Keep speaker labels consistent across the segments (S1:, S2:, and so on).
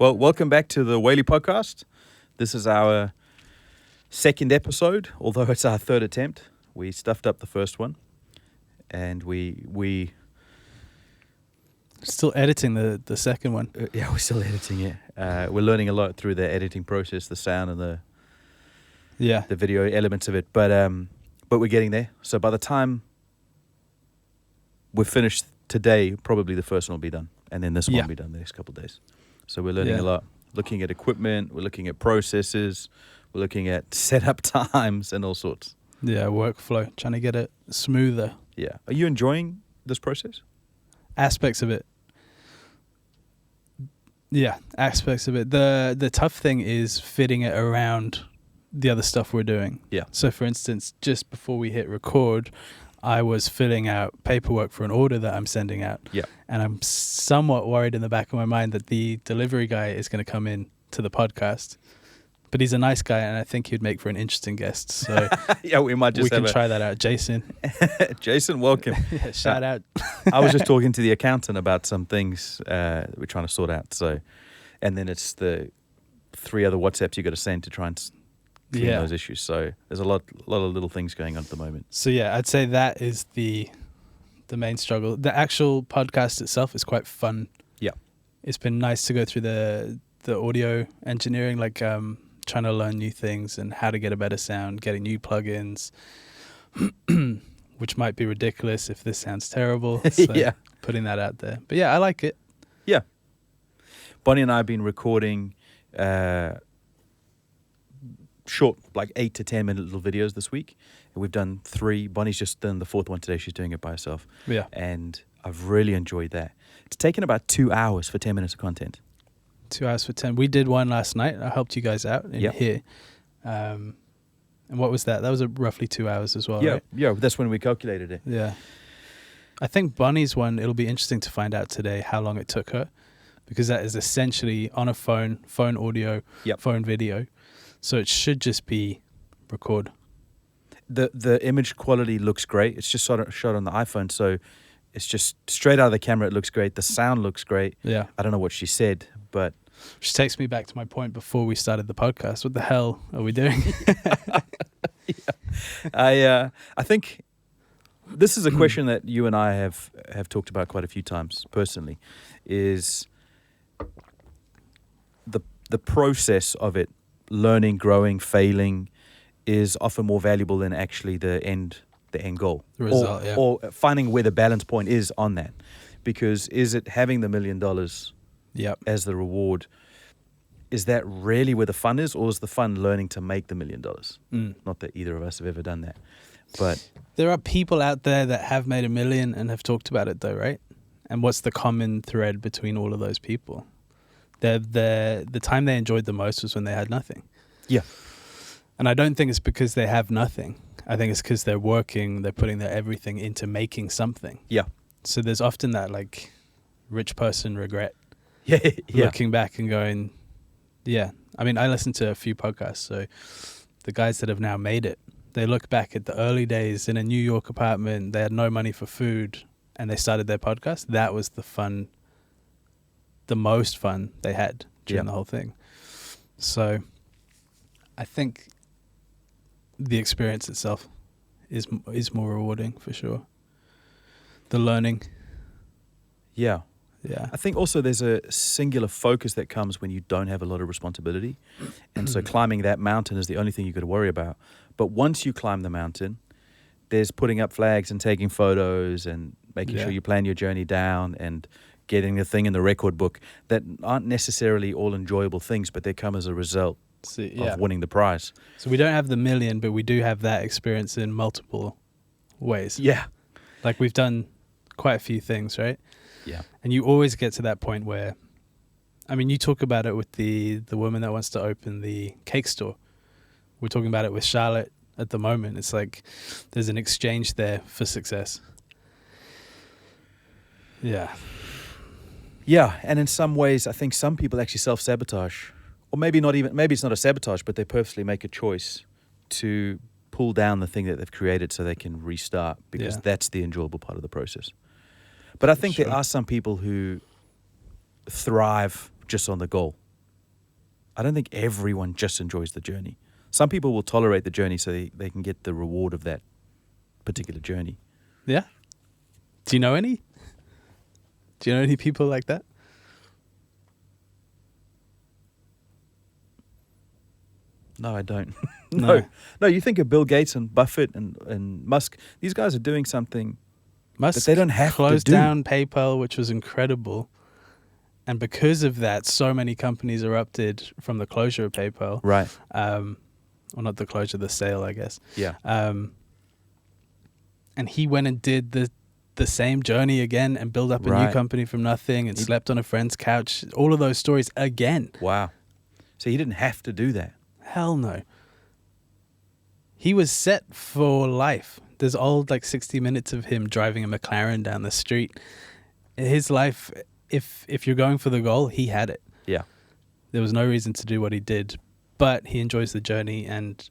S1: Well, welcome back to the Whaley Podcast. This is our second episode, although it's our third attempt. We stuffed up the first one, and we
S2: still editing the second one.
S1: Yeah, we're still editing it. We're learning a lot through the editing process, the sound and the video elements of it. But we're getting there. So by the time we're finished today, probably the first one will be done, and then this one will be done the next couple of days. So we're learning a lot, looking at equipment, we're looking at processes, we're looking at setup times and all sorts.
S2: Yeah, workflow, trying to get it smoother.
S1: Yeah. Are you enjoying this process?
S2: Aspects of it. Yeah, aspects of it. The tough thing is fitting it around the other stuff we're doing.
S1: Yeah.
S2: So for instance, just before we hit record, I was filling out paperwork for an order that I'm sending out.
S1: Yeah.
S2: And I'm somewhat worried in the back of my mind that the delivery guy is going to come in to the podcast. But he's a nice guy, and I think he'd make for an interesting guest. So
S1: yeah, we can
S2: try that out. Jason.
S1: Jason, welcome.
S2: Yeah, shout out.
S1: I was just talking to the accountant about some things that we're trying to sort out. So, and then it's the 3 other WhatsApps you got to send to try and clean those issues. So there's a lot of little things going on at the moment.
S2: So yeah, I'd say that is the main struggle. The actual podcast itself is quite fun. Yeah, it's been nice to go through the audio engineering, like trying to learn new things and how to get a better sound, getting new plugins, which might be ridiculous if this sounds terrible. So putting that out there. But yeah, I like it.
S1: Yeah. Bonnie and I have been recording short, like 8 to 10 minute little videos this week. And we've done 3. Bonnie's just done the 4th one today. She's doing it by herself.
S2: Yeah.
S1: And I've really enjoyed that. It's taken about 2 hours for 10 minutes of content.
S2: 2 hours for 10. We did one last night. I helped you guys out in here. And what was that? That was roughly 2 hours as well, right?
S1: Yeah, that's when we calculated it.
S2: Yeah. I think Bonnie's one, it'll be interesting to find out today how long it took her, because that is essentially on a phone audio, phone video. So it should just be record.
S1: The image quality looks great. It's just shot on the iPhone, so it's just straight out of the camera. It looks great. The sound looks great. Yeah. I don't know what she said, but...
S2: Which takes me back to my point before we started the podcast. What the hell are we doing?
S1: I think this is a question that you and I have talked about quite a few times personally, is the process of it, learning, growing, failing, is often more valuable than actually the end goal.
S2: The result,
S1: or finding where the balance point is on that. Because is it having the $1 million as the reward? Is that really where the fun is, or is the fun learning to make the $1 million? Not that either of us have ever done that, but
S2: there are people out there that have made $1 million and have talked about it, though, right? And what's the common thread between all of those people? The time they enjoyed the most was when they had nothing.
S1: Yeah,
S2: and I don't think it's because they have nothing. I think it's because they're working, they're putting their everything into making something. Yeah. So there's often that like rich person regret. Looking back and going, I mean, I listen to a few podcasts, so the guys that have now made it, they look back at the early days in a New York apartment, they had no money for food, and they started their podcast. That was the most fun they had during the whole thing. So I think the experience itself is more rewarding for sure. The learning. Yeah.
S1: I think also there's a singular focus that comes when you don't have a lot of responsibility. And so climbing that mountain is the only thing you got to worry about. But once you climb the mountain, there's putting up flags and taking photos and making sure you plan your journey down and getting the thing in the record book that aren't necessarily all enjoyable things, but they come as a result of winning the prize.
S2: So we don't have the $1 million, but we do have that experience in multiple ways.
S1: Yeah.
S2: Like we've done quite a few things, right?
S1: Yeah.
S2: And you always get to that point where, I mean, you talk about it with the woman that wants to open the cake store. We're talking about it with Charlotte at the moment. It's like there's an exchange there for success. Yeah.
S1: Yeah, and in some ways, I think some people actually self-sabotage. Or maybe it's not a sabotage, but they purposely make a choice to pull down the thing that they've created so they can restart, because that's the enjoyable part of the process. But I think there are some people who thrive just on the goal. I don't think everyone just enjoys the journey. Some people will tolerate the journey so they can get the reward of that particular journey.
S2: Yeah. Do you know any? Do you know any people like that?
S1: No, I don't. No, you think of Bill Gates and Buffett and Musk. These guys are doing something that they don't have to do.
S2: Closed down PayPal, which was incredible. And because of that, so many companies erupted from the closure of PayPal.
S1: Right.
S2: Well, not the closure, the sale, I guess.
S1: Yeah.
S2: And he went and did the same journey again and built up a new company from nothing and slept on a friend's couch. All of those stories again.
S1: Wow. So he didn't have to do that.
S2: Hell no. He was set for life. There's old 60 minutes of him driving a McLaren down the street. His life, if you're going for the goal, he had it.
S1: Yeah.
S2: There was no reason to do what he did, but he enjoys the journey and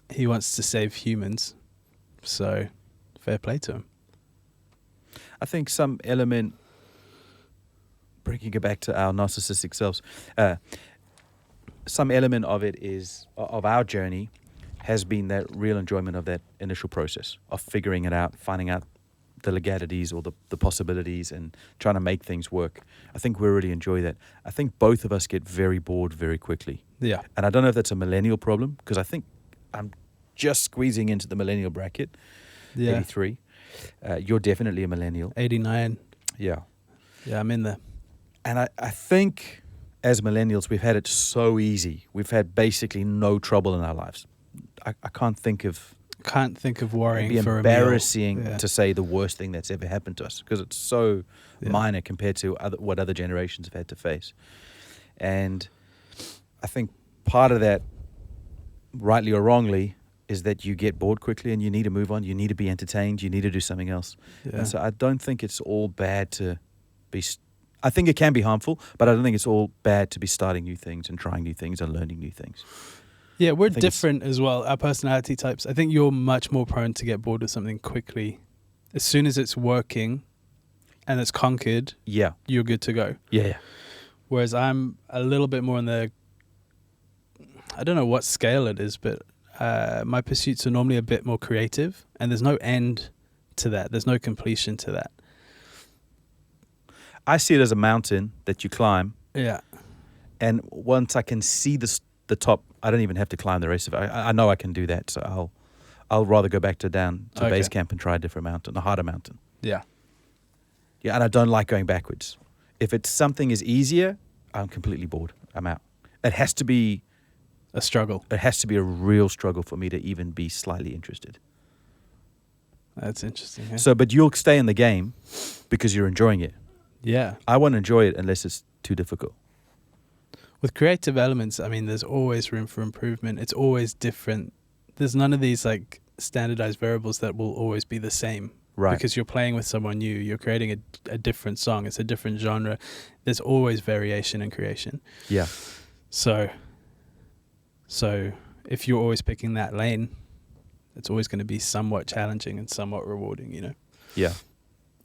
S2: he wants to save humans. So fair play to him.
S1: I think some element, bringing it back to our narcissistic selves, some element of it is, of our journey, has been that real enjoyment of that initial process of figuring it out, finding out the legalities or the possibilities and trying to make things work. I think we really enjoy that. I think both of us get very bored very quickly.
S2: Yeah.
S1: And I don't know if that's a millennial problem, because I think I'm just squeezing into the millennial bracket. Yeah. 83. You're definitely a millennial.
S2: 89.
S1: Yeah.
S2: Yeah, I'm in there.
S1: And I think as millennials, we've had it so easy. We've had basically no trouble in our lives. I can't think of
S2: worrying for a meal.
S1: It'd be embarrassing to say the worst thing that's ever happened to us, because it's so minor compared to what other generations have had to face. And I think part of that, rightly or wrongly, is that you get bored quickly and you need to move on. You need to be entertained. You need to do something else. Yeah. And so I don't think it's all bad to be... I think it can be harmful, but I don't think it's all bad to be starting new things and trying new things and learning new things.
S2: Yeah, we're different as well, our personality types. I think you're much more prone to get bored of something quickly. As soon as it's working and it's conquered, you're good to go.
S1: Yeah.
S2: Whereas I'm a little bit more on the... I don't know what scale it is, but my pursuits are normally a bit more creative, and there's no end to that. There's no completion to that.
S1: I see it as a mountain that you climb.
S2: Yeah.
S1: And once I can see the top, I don't even have to climb the rest of it. I know I can do that, so I'll rather go back to base camp and try a different mountain, a harder mountain.
S2: Yeah.
S1: Yeah, and I don't like going backwards. If it's something is easier, I'm completely bored. I'm out. It has to be
S2: a struggle.
S1: It has to be a real struggle for me to even be slightly interested.
S2: That's interesting. Yeah?
S1: So, but you'll stay in the game because you're enjoying it.
S2: Yeah.
S1: I won't enjoy it unless it's too difficult.
S2: With creative elements, I mean, there's always room for improvement. It's always different. There's none of these standardized variables that will always be the same.
S1: Right.
S2: Because you're playing with someone new. You're creating a different song. It's a different genre. There's always variation in creation.
S1: Yeah.
S2: So if you're always picking that lane, it's always going to be somewhat challenging and somewhat rewarding, you know?
S1: Yeah.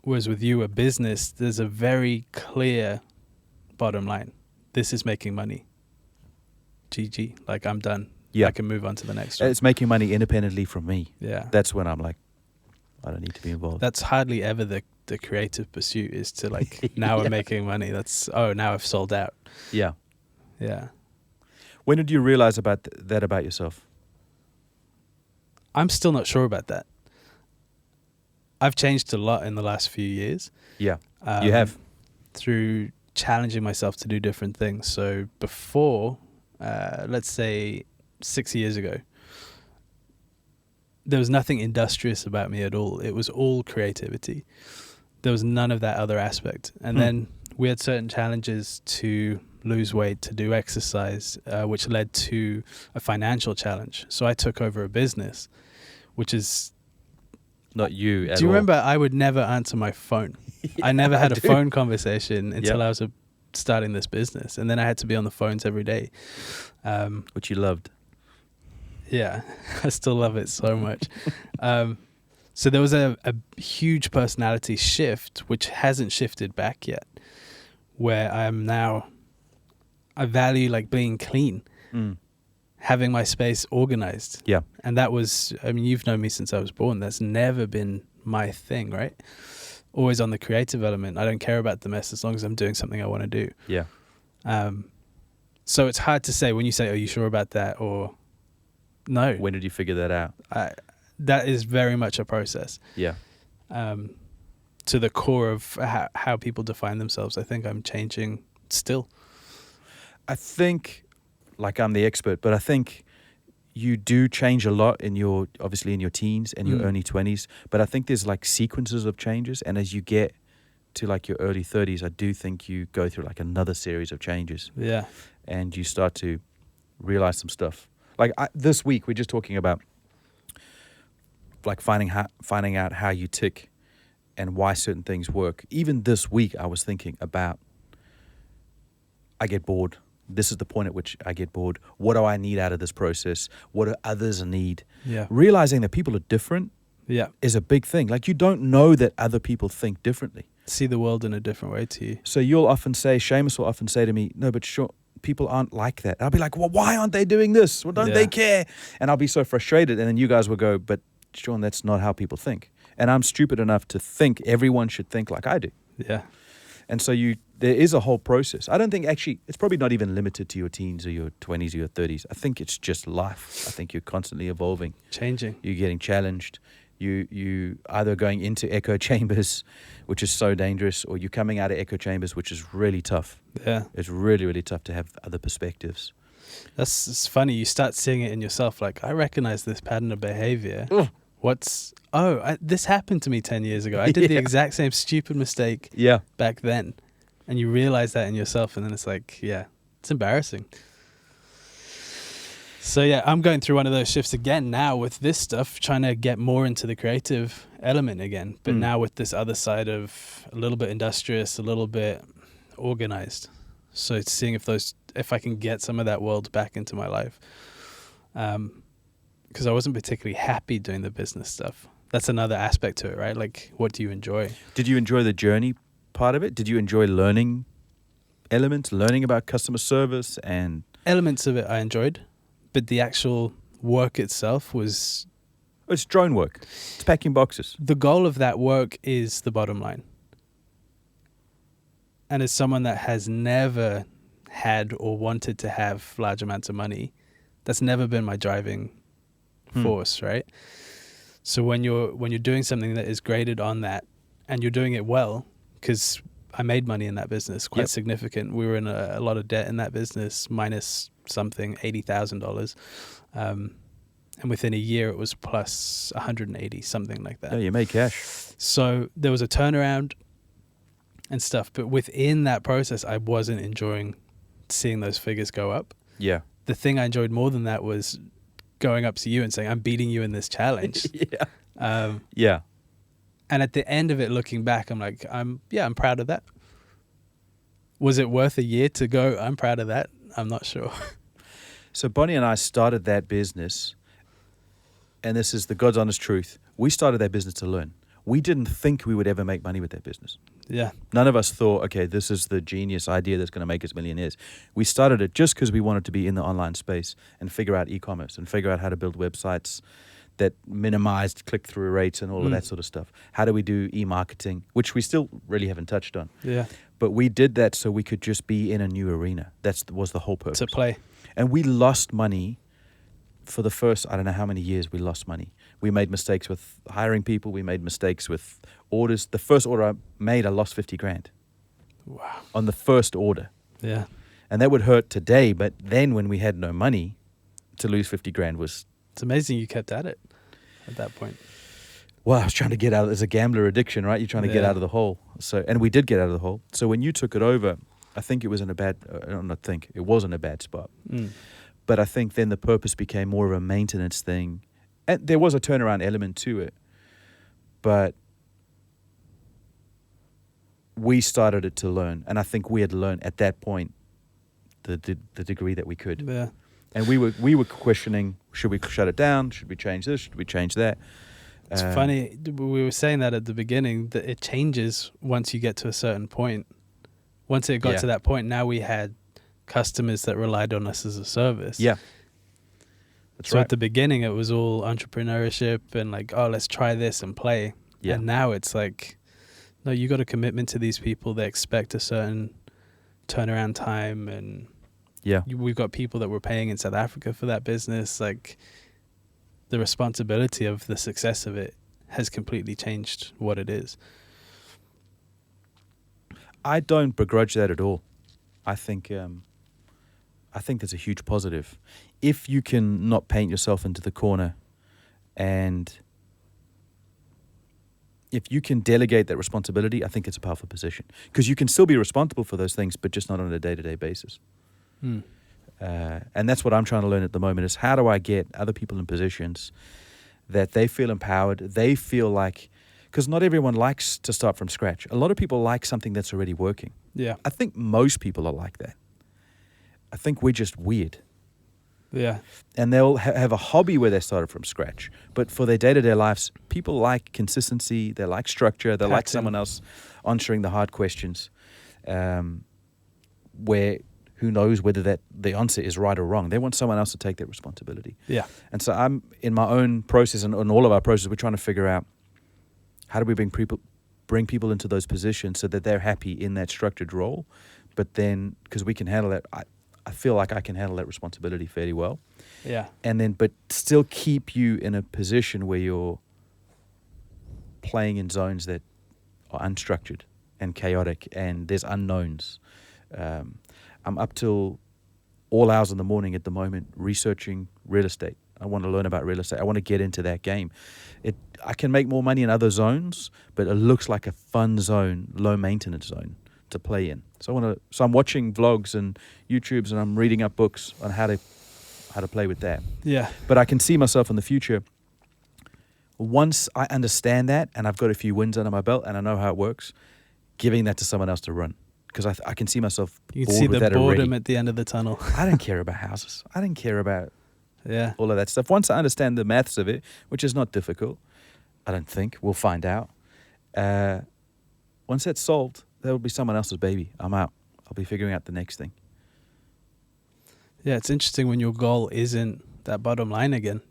S2: Whereas with you, a business, there's a very clear bottom line. This is making money. GG. I'm done.
S1: Yeah.
S2: I can move on to the next one.
S1: It's making money independently from me.
S2: Yeah.
S1: That's when I'm like, I don't need to be involved.
S2: That's hardly ever the creative pursuit, is to now we're making money. That's, now I've sold out.
S1: Yeah.
S2: Yeah.
S1: When did you realize about that about yourself?
S2: I'm still not sure about that. I've changed a lot in the last few years.
S1: Yeah, you have.
S2: Through challenging myself to do different things. So before, let's say 6 years ago, there was nothing industrious about me at all. It was all creativity. There was none of that other aspect. And then we had certain challenges to lose weight, to do exercise, which led to a financial challenge. So I took over a business, which is...
S1: Not you at all.
S2: Do you remember I would never answer my phone? Yeah, I never had a phone conversation until I was starting this business. And then I had to be on the phones every day.
S1: Which you loved.
S2: Yeah, I still love it so much. So there was a huge personality shift, which hasn't shifted back yet, where I value being clean. having my space organized.
S1: Yeah.
S2: And that was, I mean, you've known me since I was born. That's never been my thing, right? Always on the creative element. I don't care about the mess as long as I'm doing something I want to do.
S1: Yeah.
S2: So it's hard to say when you say, are you sure about that? Or no.
S1: When did you figure that out?
S2: That is very much a process.
S1: Yeah.
S2: To the core of how people define themselves. I think I'm changing still.
S1: I think, like I'm the expert, but I think you do change a lot obviously in your teens and your early 20s. But I think there's like sequences of changes. And as you get to like your early 30s, I do think you go through like another series of changes.
S2: Yeah.
S1: And you start to realize some stuff. Like this week, we're just talking about like finding out how you tick and why certain things work. Even this week, I was thinking about, I get bored. This is the point at which I get bored. What do I need out of this process? What do others need?
S2: Yeah.
S1: Realizing that people are different is a big thing. Like you don't know that other people think differently.
S2: See the world in a different way to you.
S1: So you'll often say, Seamus will often say to me, no, but sure, people aren't like that. I'll be like, well, why aren't they doing this? Well, don't they care? And I'll be so frustrated. And then you guys will go, but Sean, that's not how people think. And I'm stupid enough to think everyone should think like I do.
S2: Yeah.
S1: And so there is a whole process. I don't think actually, it's probably not even limited to your teens or your 20s or your 30s. I think it's just life. I think you're constantly evolving.
S2: Changing.
S1: You're getting challenged. You either going into echo chambers, which is so dangerous, or you're coming out of echo chambers, which is really tough.
S2: Yeah.
S1: It's really, really tough to have other perspectives.
S2: It's funny. You start seeing it in yourself. Like, I recognize this pattern of behavior. This happened to me 10 years ago. I did the exact same stupid mistake back then. And you realize that in yourself. And then it's like, it's embarrassing. So, I'm going through one of those shifts again now with this stuff, trying to get more into the creative element again. But now with this other side of a little bit industrious, a little bit organized. So it's seeing if I can get some of that world back into my life. Because I wasn't particularly happy doing the business stuff. That's another aspect to it, right? Like, what do you enjoy?
S1: Did you enjoy the journey part of it? Did you enjoy learning elements, learning about customer service and...
S2: Elements of it I enjoyed, but the actual work itself was...
S1: It's drone work. It's packing boxes.
S2: The goal of that work is the bottom line. And as someone that has never had or wanted to have large amounts of money, that's never been my driving force, right? So when you're doing something that is graded on that and you're doing it well, because I made money in that business, quite significant. We were in a lot of debt in that business, minus something, $80,000. And within a year it was plus 180, something like that.
S1: Yeah, you made cash.
S2: So there was a turnaround and stuff, but within that process, I wasn't enjoying seeing those figures go up.
S1: Yeah.
S2: The thing I enjoyed more than that was going up to you and saying, I'm beating you in this challenge. And at the end of it, looking back, I'm like, I'm proud of that. Was it worth a year to go, I'm proud of that? I'm not sure.
S1: So Bonnie and I started that business, and this is the God's honest truth. We started that business to learn. We didn't think we would ever make money with that business.
S2: Yeah.
S1: None of us thought, okay, this is the genius idea that's going to make us millionaires. We started it just because we wanted to be in the online space and figure out e-commerce and figure out how to build websites that minimized click-through rates and all of that sort of stuff. How do we do e-marketing, which we still really haven't touched on.
S2: Yeah.
S1: But we did that so we could just be in a new arena. That was the whole purpose.
S2: To play. And
S1: we lost money for the first, I don't know how many years we lost money. We made mistakes with hiring people. We made mistakes with orders. The first order I made, I lost 50 grand.
S2: Wow.
S1: On the first order.
S2: Yeah.
S1: And that would hurt today, but then when we had no money, to lose 50 grand was...
S2: It's amazing you kept at it at that point.
S1: Well, I was trying to get out. There's a gambler addiction, right? You're trying to get out of the hole. And we did get out of the hole. So when you took it over, I think it was in a bad... it was in a bad spot. But I think then the purpose became more of a maintenance thing. And there was a turnaround element to it. But we started it to learn. And I think we had learned at that point the degree that we could.
S2: Yeah.
S1: And we were questioning, should we shut it down? Should we change this? Should we change that?
S2: It's funny. We were saying that at the beginning, that it changes once you get to a certain point. Once it got to that point, now we had customers that relied on us as a service.
S1: Yeah.
S2: So at the beginning, it was all entrepreneurship and like, oh, let's try this and play. Yeah. And now it's like, no, you got a commitment to these people. They expect a certain turnaround time. And we've got people that we're paying in South Africa for that business. Like, the responsibility of the success of it has completely changed what it is.
S1: I don't begrudge that at all. I think that's a huge positive. If you can not paint yourself into the corner, and if you can delegate that responsibility, I think it's a powerful position, because you can still be responsible for those things, but just not on a day-to-day basis. And that's what I'm trying to learn at the moment, is how do I get other people in positions that they feel empowered, they feel like, because not everyone likes to start from scratch. A lot of people like something that's already working.
S2: Yeah.
S1: I think most people are like that. I think we're just weird.
S2: Yeah.
S1: And they'll have a hobby where they started from scratch. But for their day-to-day lives, people like consistency, they like structure, they like someone else answering the hard questions, where who knows whether the answer is right or wrong. They want someone else to take that responsibility.
S2: Yeah.
S1: And so I'm in my own process, and in all of our processes, we're trying to figure out, how do we bring people into those positions so that they're happy in that structured role, but then, because we can handle that, I feel like I can handle that responsibility fairly well.
S2: Yeah.
S1: And then, but still keep you in a position where you're playing in zones that are unstructured and chaotic, and there's unknowns. I'm up till all hours in the morning at the moment researching real estate. I want to learn about real estate. I want to get into that game. I can make more money in other zones, but it looks like a fun zone, low maintenance zone to play in. So I'm watching vlogs and YouTubes, and I'm reading up books on how to play with that.
S2: Yeah.
S1: But I can see myself in the future, once I understand that and I've got a few wins under my belt and I know how it works, giving that to someone else to run. Because I can see myself
S2: you can
S1: bored
S2: see
S1: with
S2: the
S1: that
S2: boredom
S1: already.
S2: at the end of the tunnel.
S1: I don't care about houses. I don't care about all of that stuff. Once I understand the maths of it, which is not difficult, I don't think. We'll find out. Once that's solved, that will be someone else's baby. I'm out. I'll be figuring out the next thing.
S2: Yeah, it's interesting when your goal isn't that bottom line again.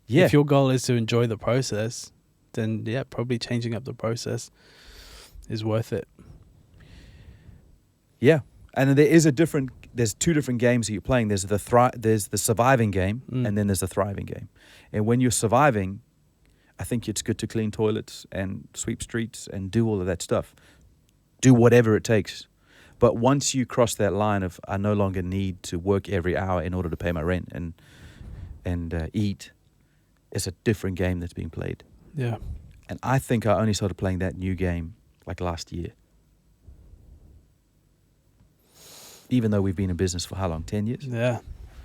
S1: Yeah.
S2: If your goal is to enjoy the process, then probably changing up the process is worth it.
S1: Yeah. And there's two different games that you're playing. There's the surviving game, and then there's the thriving game. And when you're surviving, I think it's good to clean toilets and sweep streets and do all of that stuff. Do whatever it takes. But once you cross that line of, I no longer need to work every hour in order to pay my rent and eat, it's a different game that's being played.
S2: Yeah.
S1: And I think I only started playing that new game like last year. Even though we've been in business for how long? 10 years?
S2: Yeah.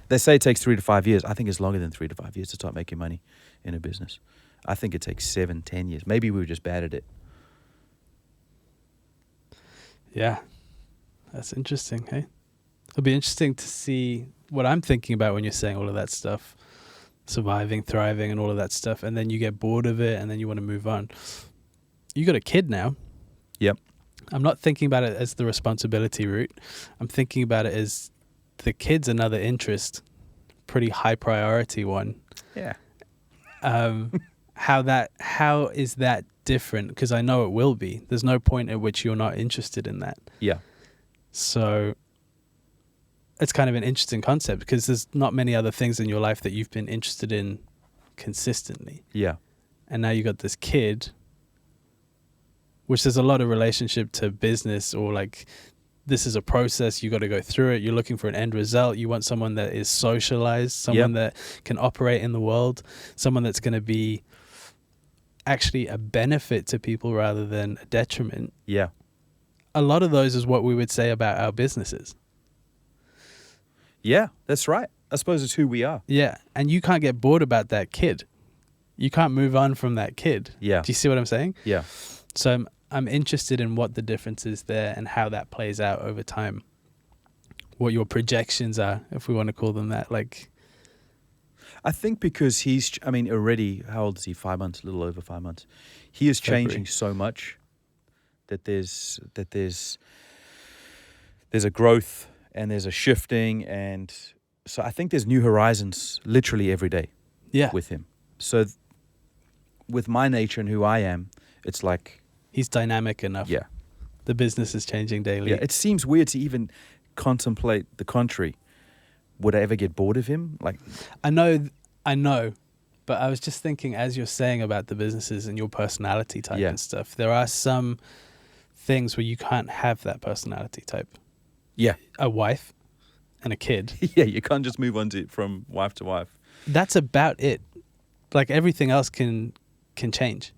S1: They say it takes 3 to 5 years. I think it's longer than 3 to 5 years to start making money in a business. I think it takes 7, 10 years. Maybe we were just bad at it.
S2: Yeah. That's interesting, hey? It'll be interesting to see what I'm thinking about when you're saying all of that stuff. Surviving, thriving, and all of that stuff. And then you get bored of it, and then you want to move on. You got a kid now.
S1: Yep.
S2: I'm not thinking about it as the responsibility route. I'm thinking about it as the kid's another interest, pretty high priority one.
S1: Yeah.
S2: How is that different? Because I know it will be. There's no point at which you're not interested in that.
S1: Yeah.
S2: So it's kind of an interesting concept, because there's not many other things in your life that you've been interested in consistently.
S1: Yeah.
S2: And now you got this kid, which there's a lot of relationship to business, or like, this is a process, you got to go through it. You're looking for an end result. You want someone that is socialized, someone that can operate in the world, someone that's going to be actually a benefit to people rather than a detriment.
S1: Yeah.
S2: A lot of those is what we would say about our businesses.
S1: Yeah, that's right. I suppose it's who we are.
S2: Yeah. And you can't get bored about that kid. You can't move on from that kid.
S1: Yeah.
S2: Do you see what I'm saying?
S1: Yeah.
S2: So I'm interested in what the difference is there and how that plays out over time. What your projections are, if we want to call them that. Like,
S1: I think because already, how old is he? 5 months, a little over 5 months. He is changing so much that there's a growth and there's a shifting, and so I think there's new horizons literally every day.
S2: Yeah.
S1: With him. So with my nature and who I am, it's like
S2: he's dynamic enough.
S1: Yeah.
S2: The business is changing daily.
S1: Yeah. It seems weird to even contemplate the contrary. Would I ever get bored of him? Like,
S2: I know, but I was just thinking, as you're saying about the businesses and your personality type and stuff, there are some things where you can't have that personality type.
S1: Yeah.
S2: A wife and a kid.
S1: Yeah, you can't just move on from wife to wife.
S2: That's about it. Like, everything else can change.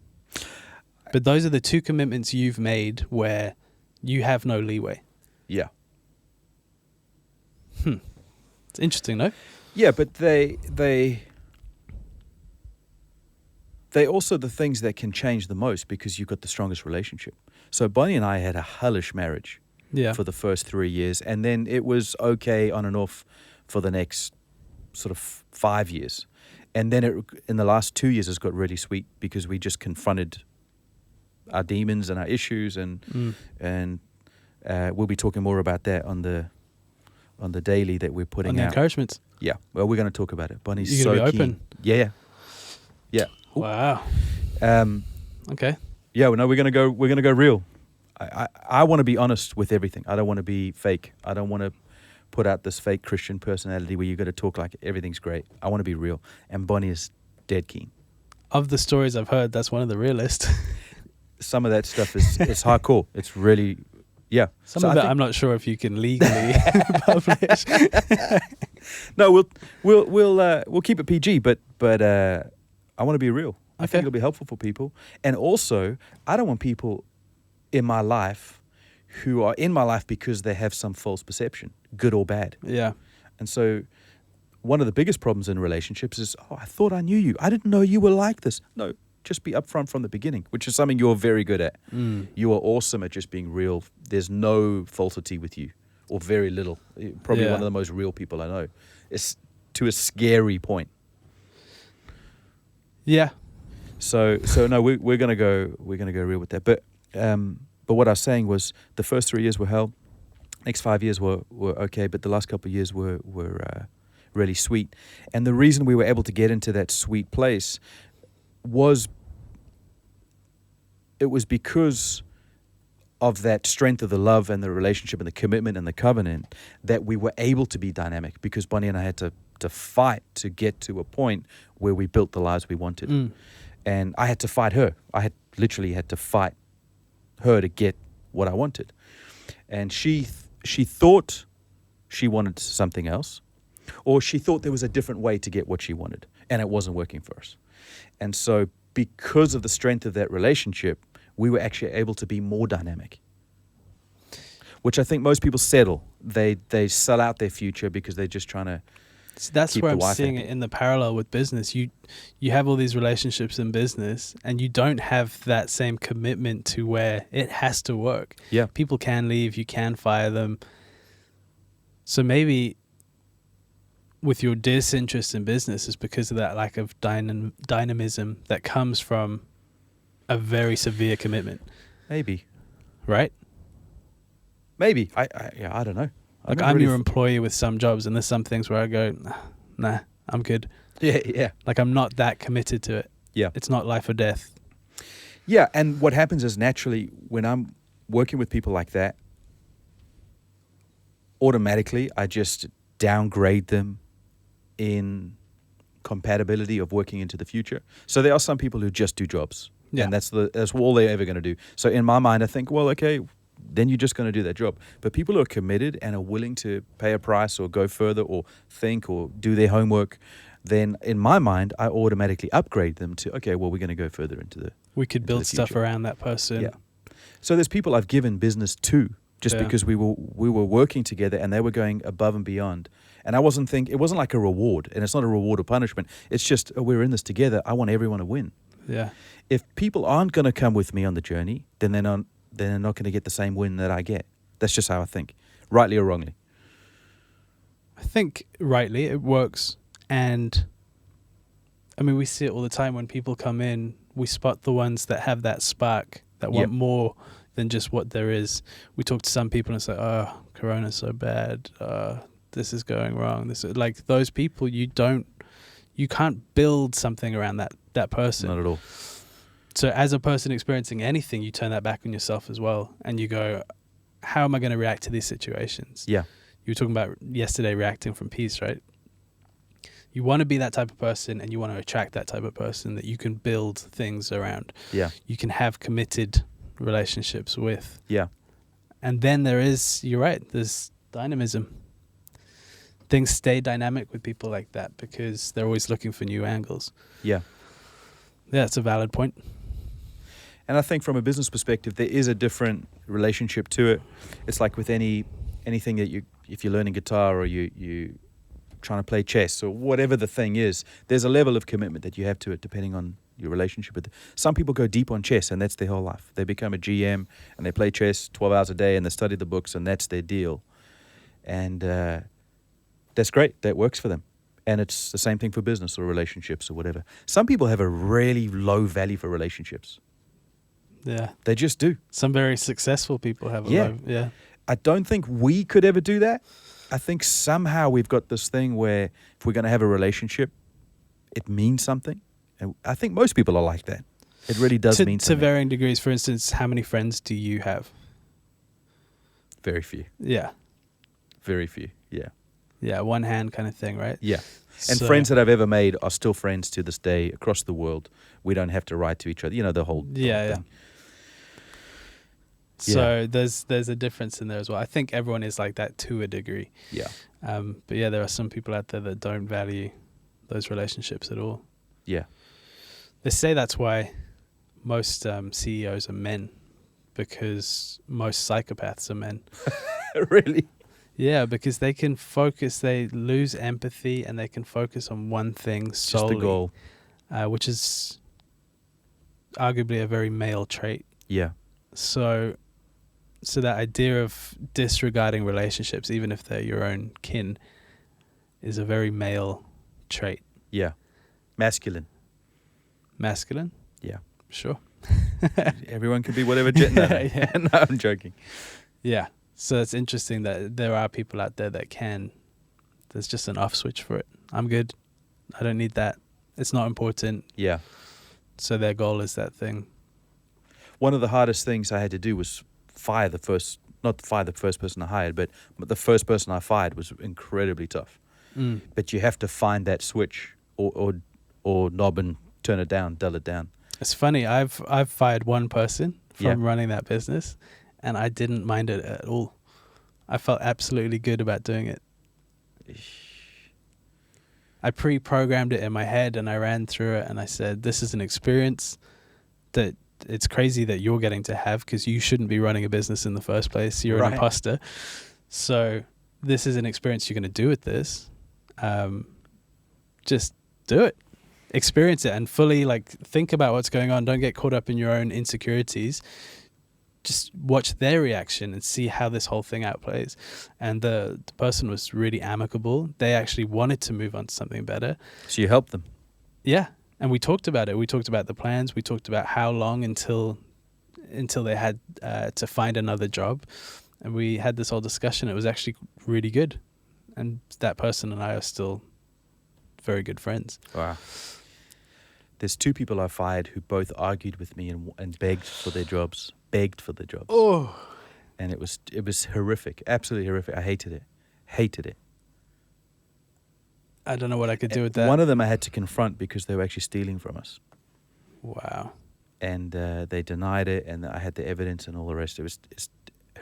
S2: But those are the two commitments you've made where you have no leeway.
S1: Yeah.
S2: It's interesting, no?
S1: Yeah, but they also the things that can change the most because you've got the strongest relationship. So Bonnie and I had a hellish marriage for the first 3 years, and then it was okay on and off for the next sort of 5 years. And then in the last 2 years, it's got really sweet because we just confronted our demons and our issues, and we'll be talking more about that on the daily that we're putting out.
S2: On the encouragements.
S1: Yeah, well, we're going to talk about it. Bonnie's
S2: You're
S1: so
S2: gonna be
S1: keen.
S2: open.
S1: Yeah.
S2: Wow. Okay.
S1: Yeah, well, no, we're gonna go real. I want to be honest with everything. I don't want to be fake. I don't want to put out this fake Christian personality where you got to talk like everything's great. I want to be real, and Bonnie is dead keen.
S2: Of the stories I've heard, that's one of the realest.
S1: Some of that stuff is hardcore. It's really, yeah.
S2: Some of it I'm not sure if you can legally publish.
S1: No, we'll keep it PG, but I want to be real. I think it'll be helpful for people, and also I don't want people in my life who are in my life because they have some false perception, good or bad.
S2: Yeah.
S1: And so one of the biggest problems in relationships is, I thought I knew you. I didn't know you were like this. No, just be upfront from the beginning, which is something you're very good at. You are awesome at just being real. There's no falsity with you, or very little. You're probably one of the most real people I know. It's to a scary point.
S2: Yeah.
S1: So no, we're gonna go real with that. But what I was saying was the first 3 years were hell. Next 5 years were okay, but the last couple of years were really sweet. And the reason we were able to get into that sweet place was because of that strength of the love and the relationship and the commitment and the covenant that we were able to be dynamic, because Bonnie and I had to fight to get to a point where we built the lives we wanted. And I had to fight her. I literally had to fight her to get what I wanted. And she thought she wanted something else, or she thought there was a different way to get what she wanted, and it wasn't working for us. And so because of the strength of that relationship, we were actually able to be more dynamic, which I think most people settle. They sell out their future because they're just trying to
S2: So that's where I'm seeing it in the parallel with business. You have all these relationships in business, and you don't have that same commitment to where it has to work.
S1: Yeah.
S2: People can leave, you can fire them. So maybe with your disinterest in business is because of that lack of dynamism that comes from a very severe commitment.
S1: Maybe.
S2: Right?
S1: Maybe. I don't know.
S2: Like, I'm your employee with some jobs, and there's some things where I go, nah, I'm good.
S1: Yeah.
S2: Like, I'm not that committed to it.
S1: Yeah.
S2: It's not life or death.
S1: Yeah, and what happens is naturally when I'm working with people like that, automatically I just downgrade them in compatibility of working into the future. So there are some people who just do jobs. Yeah. And that's all they're ever going to do. So in my mind, I think, well, okay, then you're just going to do that job. But people who are committed and are willing to pay a price or go further or think or do their homework, then in my mind, I automatically upgrade them to, okay, well, we're going to go further into the
S2: We could build stuff around that person.
S1: Yeah. So there's people I've given business to just because we were working together and they were going above and beyond. And it wasn't like a reward, and it's not a reward or punishment. It's just, we're in this together. I want everyone to win.
S2: Yeah.
S1: If people aren't going to come with me on the journey, then they're not going to get the same win that I get. That's just how I think, rightly or wrongly.
S2: I think rightly it works. And I mean, we see it all the time when people come in, we spot the ones that have that spark, that want more, than just what there is. We talk to some people and it's like, oh, Corona's so bad. This is going wrong. This is like those people. You can't build something around that person.
S1: Not at all.
S2: So as a person experiencing anything, you turn that back on yourself as well, and you go, how am I going to react to these situations?
S1: Yeah.
S2: You were talking about yesterday reacting from peace, right? You want to be that type of person, and you want to attract that type of person that you can build things around.
S1: Yeah.
S2: You can have committed relationships with.
S1: Yeah.
S2: And then you're right, there's dynamism. Things stay dynamic with people like that because they're always looking for new angles.
S1: Yeah.
S2: Yeah, that's a valid point.
S1: And I think from a business perspective, there is a different relationship to it. It's like with anything that if you're learning guitar or you trying to play chess or whatever the thing is, there's a level of commitment that you have to it depending on your relationship with it. Some people go deep on chess and that's their whole life. They become a GM and they play chess 12 hours a day and they study the books and that's their deal. And that's great. That works for them. And it's the same thing for business or relationships or whatever. Some people have a really low value for relationships.
S2: Yeah.
S1: They just do.
S2: Some very successful people have a low. Yeah.
S1: I don't think we could ever do that. I think somehow we've got this thing where if we're going to have a relationship, it means something. And I think most people are like that. It really does mean something.
S2: To varying degrees. For instance, how many friends do you have?
S1: Very few.
S2: Yeah.
S1: Very few. Yeah.
S2: Yeah, one hand kind of thing, right?
S1: Yeah. And friends that I've ever made are still friends to this day across the world. We don't have to write to each other. You know, the whole thing.
S2: So there's a difference in there as well. I think everyone is like that to a degree.
S1: Yeah.
S2: But yeah, there are some people out there that don't value those relationships at all.
S1: Yeah.
S2: They say that's why most CEOs are men, because most psychopaths are men.
S1: Really?
S2: Yeah, because they can focus, they lose empathy and they can focus on one thing solely.
S1: Just the goal.
S2: Which is arguably a very male trait.
S1: Yeah.
S2: So that idea of disregarding relationships, even if they're your own kin, is a very male trait.
S1: Yeah. Masculine.
S2: Masculine?
S1: Yeah.
S2: Sure.
S1: Everyone can be whatever gender. Yeah. No, I'm joking.
S2: Yeah. So it's interesting that there are people out there that can. There's just an off switch for it. I'm good. I don't need that. It's not important.
S1: Yeah.
S2: So their goal is that thing.
S1: One of the hardest things I had to do was not fire the first person I hired, but the first person I fired was incredibly tough.
S2: Mm.
S1: But you have to find that switch or knob and turn it down, dull it down.
S2: It's funny. I've fired one person from running that business, and I didn't mind it at all. I felt absolutely good about doing it. I pre-programmed it in my head and I ran through it and I said, this is an experience that it's crazy that you're getting to have because you shouldn't be running a business in the first place. You're an imposter. So this is an experience you're going to do with this. Just do it. Experience it and fully think about what's going on. Don't get caught up in your own insecurities. Just watch their reaction and see how this whole thing outplays. And the person was really amicable. They actually wanted to move on to something better.
S1: So you helped them?
S2: Yeah. And we talked about it. We talked about the plans. We talked about how long until they had to find another job. And we had this whole discussion. It was actually really good. And that person and I are still very good friends.
S1: Wow. There's two people I fired who both argued with me and begged for their jobs.
S2: Oh.
S1: And it was horrific. Absolutely horrific. I hated it.
S2: I don't know what I could do with that.
S1: One of them I had to confront because they were actually stealing from us.
S2: Wow.
S1: And they denied it, and I had the evidence and all the rest. It's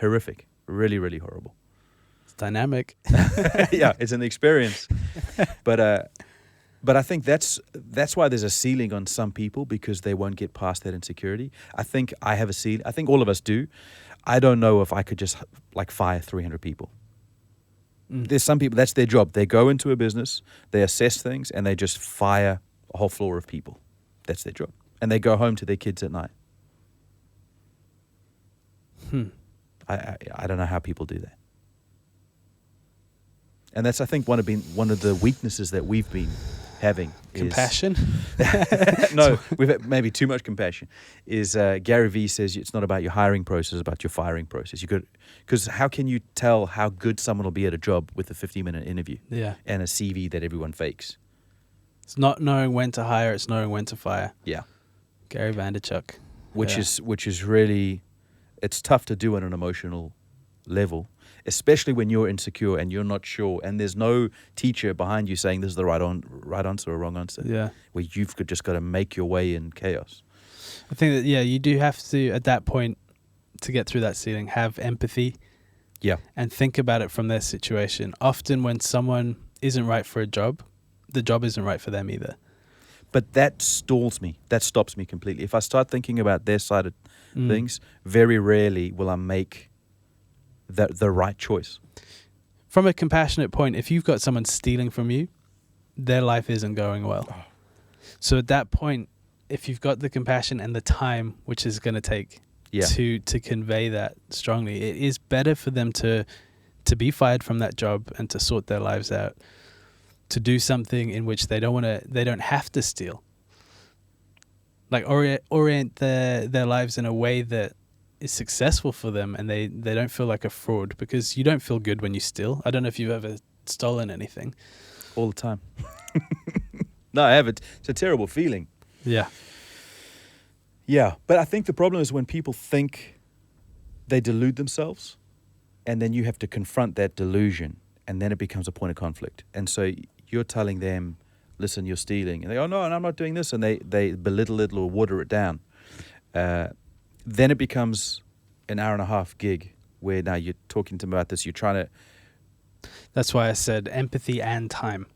S1: horrific. Really, really horrible.
S2: It's dynamic.
S1: Yeah, it's an experience. But I think that's why there's a ceiling on some people, because they won't get past that insecurity. I think I have a ceiling. I think all of us do. I don't know if I could just fire 300 people. There's some people, that's their job. They go into a business, they assess things, and they just fire a whole floor of people. That's their job. And they go home to their kids at night. I don't know how people do that. And that's, I think, one of the weaknesses that we've been having
S2: compassion.
S1: No, we've had maybe too much compassion. Is Gary Vee says it's not about your hiring process, it's about your firing process. Because how can you tell how good someone will be at a job with a 15-minute interview?
S2: Yeah.
S1: And a CV that everyone fakes.
S2: It's not knowing when to hire, it's knowing when to fire.
S1: Yeah.
S2: Gary Vaynerchuk.
S1: Which is really, it's tough to do on an emotional level, especially when you're insecure and you're not sure, and there's no teacher behind you saying this is the right answer or wrong answer.
S2: Yeah.
S1: Where you've just got to make your way in chaos.
S2: I think that, you do have to, at that point, to get through that ceiling, have empathy.
S1: Yeah.
S2: And think about it from their situation. Often when someone isn't right for a job, the job isn't right for them either.
S1: But that stalls me. That stops me completely. If I start thinking about their side of things, very rarely will I make the right choice.
S2: From a compassionate point, if you've got someone stealing from you, their life isn't going well. Oh. So at that point, if you've got the compassion and the time, which is going to take to convey that strongly, it is better for them to be fired from that job and to sort their lives out, to do something in which they don't have to steal. Like orient their lives in a way that is successful for them, and they don't feel like a fraud, because you don't feel good when you steal. I don't know if you've ever stolen anything.
S1: All the time. No, I haven't. It's a terrible feeling.
S2: Yeah.
S1: Yeah, but I think the problem is when people think they delude themselves, and then you have to confront that delusion, and then it becomes a point of conflict. And so you're telling them, listen, you're stealing. And they go, no, and I'm not doing this. And they belittle it or water it down. Then it becomes an hour-and-a-half gig where now you're talking to them about this. You're trying to...
S2: That's why I said empathy and time.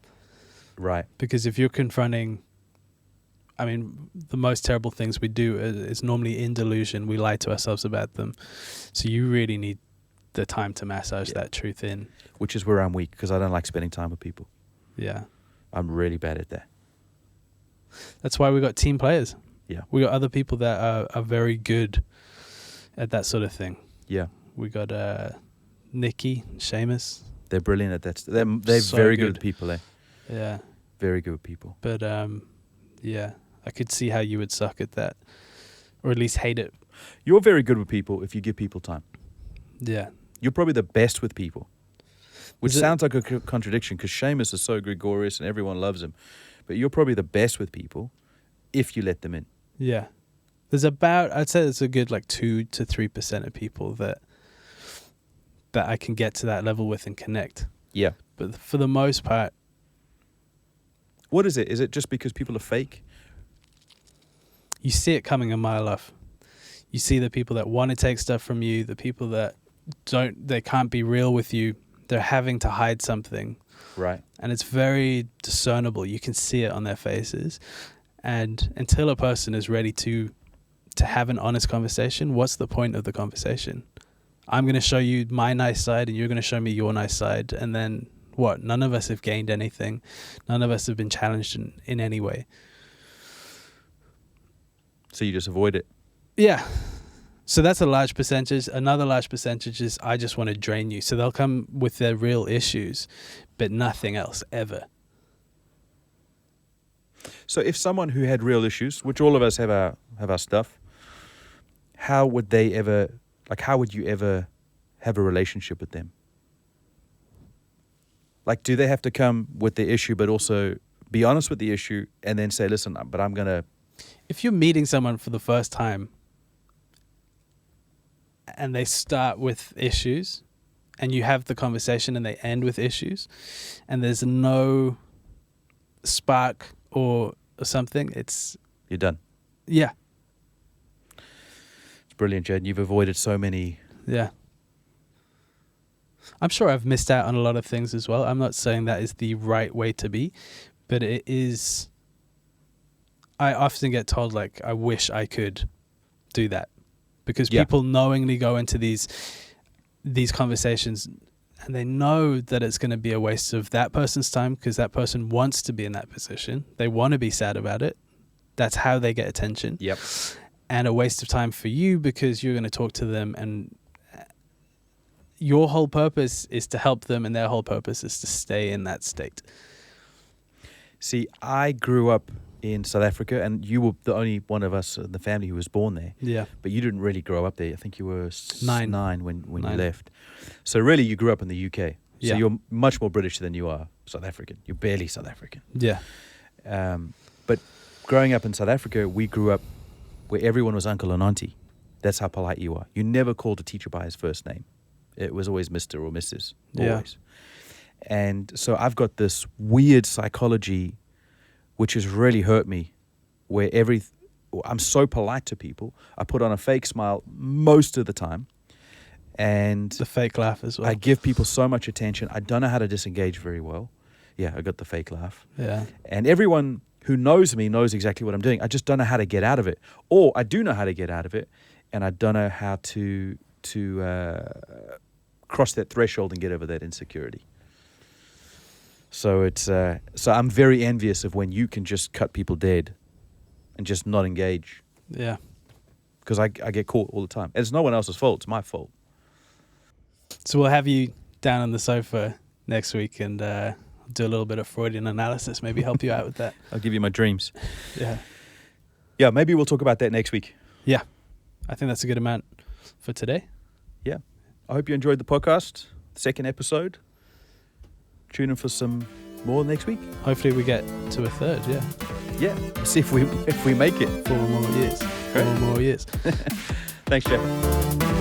S1: Right.
S2: Because if you're confronting... I mean, the most terrible things we do is normally in delusion. We lie to ourselves about them. So you really need the time to massage that truth in.
S1: Which is where I'm weak, because I don't like spending time with people.
S2: Yeah.
S1: I'm really bad at that.
S2: That's why we got team players.
S1: Yeah.
S2: We got other people that are very good at that sort of thing.
S1: Yeah.
S2: We got Nikki, Seamus.
S1: They're brilliant at that. They're so very good with people, eh?
S2: Yeah.
S1: Very good with people.
S2: But, yeah, I could see how you would suck at that, or at least hate it.
S1: You're very good with people if you give people time.
S2: Yeah.
S1: You're probably the best with people, which sounds like a contradiction, because Seamus is so gregarious and everyone loves him. But you're probably the best with people if you let them in.
S2: Yeah. I'd say there's a good 2 to 3% of people that I can get to that level with and connect.
S1: Yeah.
S2: But for the most part...
S1: What is it? Is it just because people are fake?
S2: You see it coming a mile off. You see the people that want to take stuff from you, the people that they can't be real with you. They're having to hide something.
S1: Right.
S2: And it's very discernible. You can see it on their faces. And until a person is ready to have an honest conversation, what's the point of the conversation? I'm going to show you my nice side and you're going to show me your nice side. And then what? None of us have gained anything. None of us have been challenged in any way.
S1: So you just avoid it?
S2: Yeah. So that's a large percentage. Another large percentage is I just want to drain you. So they'll come with their real issues, but nothing else ever.
S1: So if someone who had real issues, which all of us have our stuff, how would you ever have a relationship with them? Do they have to come with the issue, but also be honest with the issue and then say, listen, but I'm going to...
S2: If you're meeting someone for the first time and they start with issues and you have the conversation and they end with issues and there's no spark or something,
S1: you're done.
S2: Yeah.
S1: It's brilliant, Jed. You've avoided so many...
S2: Yeah. I'm sure I've missed out on a lot of things as well. I'm not saying that is the right way to be, but it is... I often get told, I wish I could do that. Because people knowingly go into these conversations and they know that it's going to be a waste of that person's time because that person wants to be in that position. They want to be sad about it. That's how they get attention.
S1: Yep.
S2: And a waste of time for you because you're going to talk to them and your whole purpose is to help them and their whole purpose is to stay in that state.
S1: See, I grew up in South Africa, and you were the only one of us in the family who was born there.
S2: Yeah.
S1: But you didn't really grow up there. I think you were nine when you
S2: 9.
S1: left. So really, you grew up in the UK. So
S2: Yeah.
S1: you're much more British than you are South African. You're barely South African.
S2: Yeah.
S1: But growing up in South Africa, we grew up where everyone was uncle and auntie. That's how polite you are. You never called a teacher by his first name. It was always Mr. or Mrs. Always. Yeah. And so I've got this weird psychology which has really hurt me, where I'm so polite to people. I put on a fake smile most of the time. And
S2: the fake laugh as well.
S1: I give people so much attention. I don't know how to disengage very well. Yeah, I got the fake laugh.
S2: Yeah.
S1: And everyone who knows me knows exactly what I'm doing. I just don't know how to get out of it. Or I do know how to get out of it, and I don't know how to cross that threshold and get over that insecurity. So so I'm very envious of when you can just cut people dead and just not engage.
S2: Yeah.
S1: Because I get caught all the time. And it's no one else's fault. It's my fault.
S2: So we'll have you down on the sofa next week and do a little bit of Freudian analysis, maybe help you out with that.
S1: I'll give you my dreams.
S2: Yeah.
S1: Yeah, maybe we'll talk about that next week.
S2: Yeah. I think that's a good amount for today.
S1: Yeah. I hope you enjoyed the podcast, the second episode. Tune in for some more next week.
S2: Hopefully we get to a third, yeah.
S1: Yeah, see if we make it.
S2: 4 more years.
S1: Great.
S2: 4 more years.
S1: Thanks, Jeff.